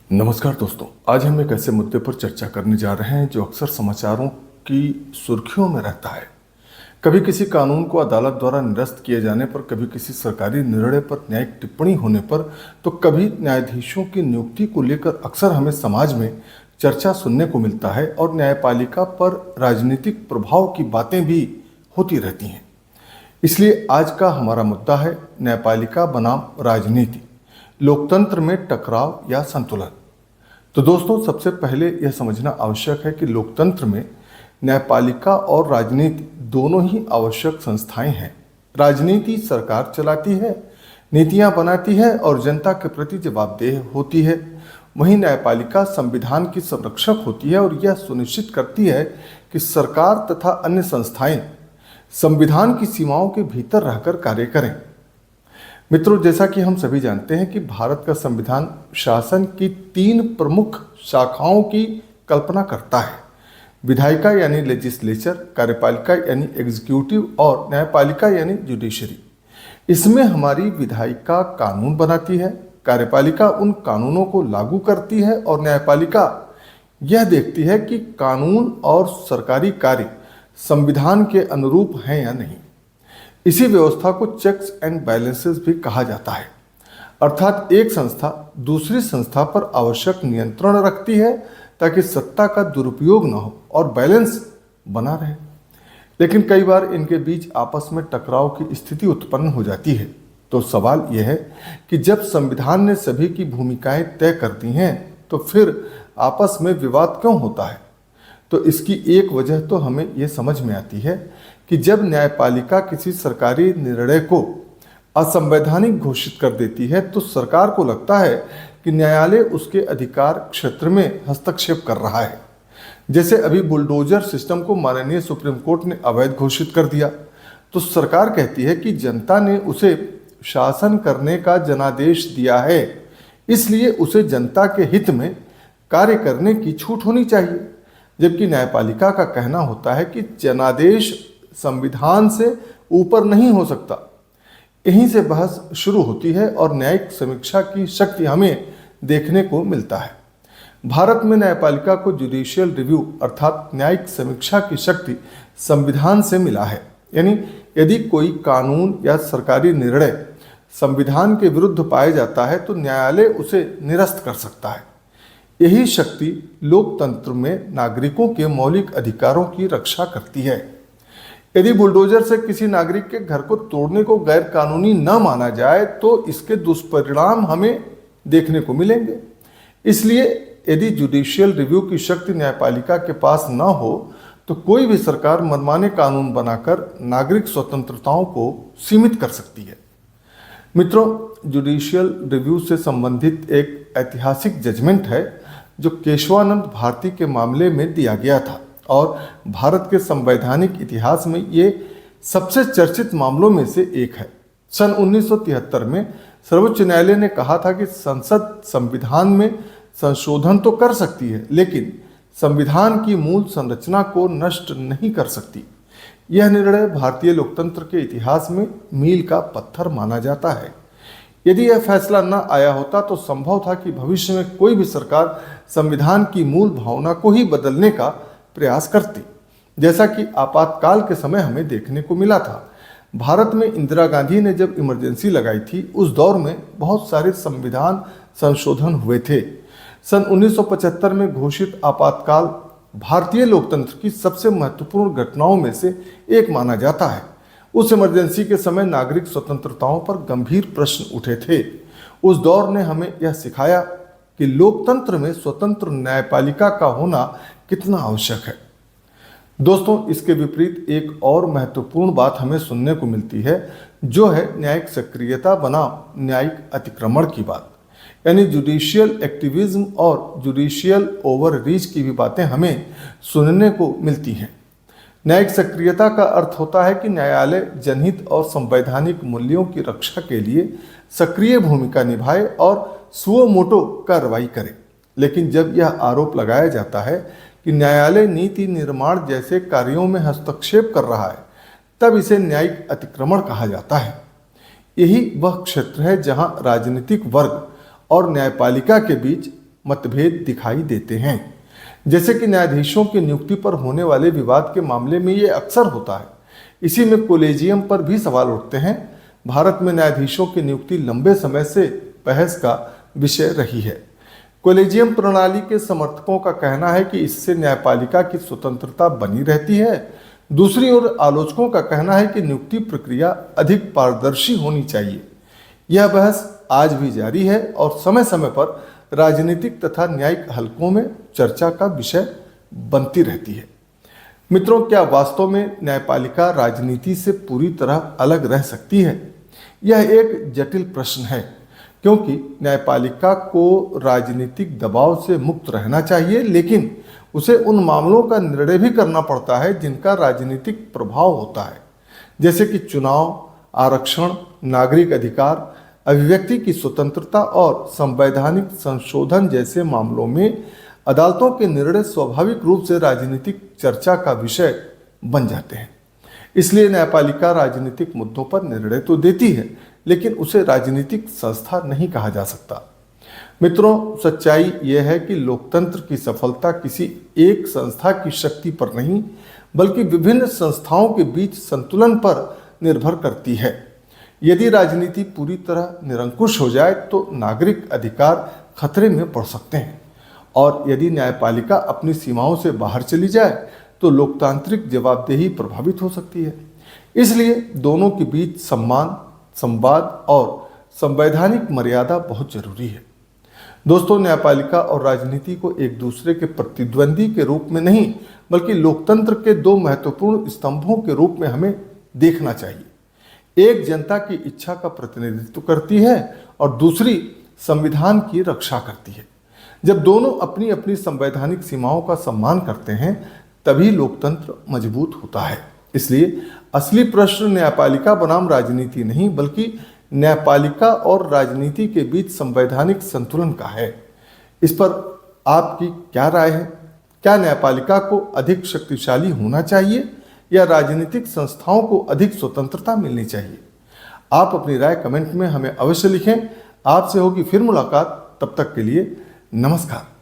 नमस्कार दोस्तों, आज हम एक ऐसे मुद्दे पर चर्चा करने जा रहे हैं जो अक्सर समाचारों की सुर्खियों में रहता है। कभी किसी कानून को अदालत द्वारा निरस्त किए जाने पर, कभी किसी सरकारी निर्णय पर न्यायिक टिप्पणी होने पर, तो कभी न्यायाधीशों की नियुक्ति को लेकर अक्सर हमें समाज में चर्चा सुनने को मिलता है और न्यायपालिका पर राजनीतिक प्रभाव की बातें भी होती रहती हैं। इसलिए आज का हमारा मुद्दा है न्यायपालिका बनाम राजनीति, लोकतंत्र में टकराव या संतुलन। तो दोस्तों, सबसे पहले यह समझना आवश्यक है कि लोकतंत्र में न्यायपालिका और राजनीति दोनों ही आवश्यक संस्थाएं हैं। राजनीति सरकार चलाती है, नीतियां बनाती है और जनता के प्रति जवाबदेह होती है। वहीं न्यायपालिका संविधान की संरक्षक होती है और यह सुनिश्चित करती है कि सरकार तथा अन्य संस्थाएं संविधान की सीमाओं के भीतर रहकर कार्य करें। मित्रों, जैसा कि हम सभी जानते हैं कि भारत का संविधान शासन की 3 प्रमुख शाखाओं की कल्पना करता है। विधायिका यानी लेजिस्लेचर, कार्यपालिका यानी एग्जीक्यूटिव और न्यायपालिका यानी जुडिशरी। इसमें हमारी विधायिका कानून बनाती है, कार्यपालिका उन कानूनों को लागू करती है और न्यायपालिका यह देखती है कि कानून और सरकारी कार्य संविधान के अनुरूप हैं या नहीं। इसी व्यवस्था को चेक्स एंड बैलेंसेस भी कहा जाता है, अर्थात एक संस्था दूसरी संस्था पर आवश्यक नियंत्रण रखती है ताकि सत्ता का दुरुपयोग न हो और बैलेंस बना रहे। लेकिन कई बार इनके बीच आपस में टकराव की स्थिति उत्पन्न हो जाती है। तो सवाल यह है कि जब संविधान ने सभी की भूमिकाएं तय कर दी हैं तो फिर आपस में विवाद क्यों होता है? तो इसकी एक वजह तो हमें यह समझ में आती है कि जब न्यायपालिका किसी सरकारी निर्णय को असंवैधानिक घोषित कर देती है तो सरकार को लगता है कि न्यायालय उसके अधिकार क्षेत्र में हस्तक्षेप कर रहा है। जैसे अभी बुलडोजर सिस्टम को माननीय सुप्रीम कोर्ट ने अवैध घोषित कर दिया, तो सरकार कहती है कि जनता ने उसे शासन करने का जनादेश दिया है, इसलिए उसे जनता के हित में कार्य करने की छूट होनी चाहिए। जबकि न्यायपालिका का कहना होता है कि जनादेश संविधान से ऊपर नहीं हो सकता। यहीं से बहस शुरू होती है और न्यायिक समीक्षा की शक्ति हमें देखने को मिलता है। भारत में न्यायपालिका को जुडिशियल रिव्यू अर्थात न्यायिक समीक्षा की शक्ति संविधान से मिला है। यानी यदि कोई कानून या सरकारी निर्णय संविधान के विरुद्ध पाया जाता है तो न्यायालय उसे निरस्त कर सकता है। यही शक्ति लोकतंत्र में नागरिकों के मौलिक अधिकारों की रक्षा करती है। यदि बुलडोजर से किसी नागरिक के घर को तोड़ने को गैर कानूनी न माना जाए तो इसके दुष्परिणाम हमें देखने को मिलेंगे। इसलिए यदि जुडिशियल रिव्यू की शक्ति न्यायपालिका के पास न हो तो कोई भी सरकार मनमाने कानून बनाकर नागरिक स्वतंत्रताओं को सीमित कर सकती है। मित्रों, जुडिशियल रिव्यू से संबंधित एक ऐतिहासिक जजमेंट है जो केशवानंद भारती के मामले में दिया गया था और भारत के संवैधानिक इतिहास में ये सबसे चर्चित मामलों में से एक है। सन 1973 में सर्वोच्च न्यायालय ने कहा था कि संसद संविधान में संशोधन तो कर सकती है लेकिन संविधान की मूल संरचना को नष्ट नहीं कर सकती। यह निर्णय भारतीय लोकतंत्र के इतिहास में मील का पत्थर माना जाता है। यदि यह फैसला न आया होता तो संभव था कि भविष्य में कोई भी सरकार संविधान की मूल भावना को ही बदलने का प्रयास करती, जैसा कि आपातकाल के समय हमें देखने को मिला था। भारत में इंदिरा गांधी ने जब इमरजेंसी लगाई थी उस दौर में बहुत सारे संविधान संशोधन हुए थे। सन 1975 में घोषित आपातकाल भारतीय लोकतंत्र की सबसे महत्वपूर्ण घटनाओं में से एक माना जाता है। उस इमरजेंसी के समय नागरिक स्वतंत्रताओं पर गंभीर प्रश्न उठे थे। उस दौर ने हमें यह सिखाया कि लोकतंत्र में स्वतंत्र न्यायपालिका का होना कितना आवश्यक है। दोस्तों, इसके विपरीत एक और महत्वपूर्ण बात हमें सुनने को मिलती है जो है न्यायिक सक्रियता बनाम न्यायिक अतिक्रमण की बात। यानी जुडिशियल एक्टिविज्म और जुडिशियल ओवर रीच की भी बातें हमें सुनने को मिलती हैं। न्यायिक सक्रियता का अर्थ होता है कि न्यायालय जनहित और संवैधानिक मूल्यों की रक्षा के लिए सक्रिय भूमिका निभाए और सुओ मोटो कार्रवाई करे। लेकिन जब यह आरोप लगाया जाता है कि न्यायालय नीति निर्माण जैसे कार्यों में हस्तक्षेप कर रहा है, तब इसे न्यायिक अतिक्रमण कहा जाता है। यही वह क्षेत्र है जहां राजनीतिक वर्ग और न्यायपालिका के बीच मतभेद दिखाई देते हैं। जैसे कि न्यायाधीशों की नियुक्ति पर होने वाले विवाद के मामले में ये अक्सर होता है। इसी में कोलेजियम पर भी सवाल उठते हैं। भारत में न्यायाधीशों की नियुक्ति लंबे समय से बहस का विषय रही है। कोलेजियम प्रणाली के समर्थकों का कहना है कि इससे न्यायपालिका की स्वतंत्रता बनी रहती है। दूसरी ओर आलोचकों का कहना है कि नियुक्ति प्रक्रिया अधिक पारदर्शी होनी चाहिए। यह बहस आज भी जारी है और समय समय पर राजनीतिक तथा न्यायिक हलकों में चर्चा का विषय बनती रहती है। मित्रों, क्या वास्तव में न्यायपालिका राजनीति से पूरी तरह अलग रह सकती है? यह एक जटिल प्रश्न है, क्योंकि न्यायपालिका को राजनीतिक दबाव से मुक्त रहना चाहिए, लेकिन उसे उन मामलों का निर्णय भी करना पड़ता है जिनका राजनीतिक प्रभाव होता है, जैसे कि चुनाव, आरक्षण, नागरिक अधिकार, अभिव्यक्ति की स्वतंत्रता और संवैधानिक संशोधन जैसे मामलों में अदालतों के निर्णय स्वाभाविक रूप से राजनीतिक चर्चा का विषय बन जाते हैं। इसलिए न्यायपालिका राजनीतिक मुद्दों पर निर्णय तो देती है, लेकिन उसे राजनीतिक संस्था नहीं कहा जा सकता। मित्रों, सच्चाई यह है कि लोकतंत्र की सफलता किसी एक संस्था की शक्ति पर नहीं, बल्कि विभिन्न संस्थाओं के बीच संतुलन पर निर्भर करती है। यदि राजनीति पूरी तरह निरंकुश हो जाए तो नागरिक अधिकार खतरे में पड़ सकते हैं, और यदि न्यायपालिका अपनी सीमाओं से बाहर चली जाए तो लोकतांत्रिक जवाबदेही प्रभावित हो सकती है। इसलिए दोनों के बीच सम्मान, संवाद और संवैधानिक मर्यादा बहुत जरूरी है। दोस्तों, न्यायपालिका और राजनीति को एक दूसरे के प्रतिद्वंदी के रूप में नहीं, बल्कि लोकतंत्र के दो महत्वपूर्ण स्तंभों के रूप में हमें देखना चाहिए। एक जनता की इच्छा का प्रतिनिधित्व करती है और दूसरी संविधान की रक्षा करती है। जब दोनों अपनी अपनी संवैधानिक सीमाओं का सम्मान करते हैं, तभी लोकतंत्र मजबूत होता है। इसलिए असली प्रश्न न्यायपालिका बनाम राजनीति नहीं, बल्कि न्यायपालिका और राजनीति के बीच संवैधानिक संतुलन का है। इस पर आपकी क्या राय है? क्या न्यायपालिका को अधिक शक्तिशाली होना चाहिए या राजनीतिक संस्थाओं को अधिक स्वतंत्रता मिलनी चाहिए? आप अपनी राय कमेंट में हमें अवश्य लिखें। आपसे होगी फिर मुलाकात। तब तक के लिए नमस्कार।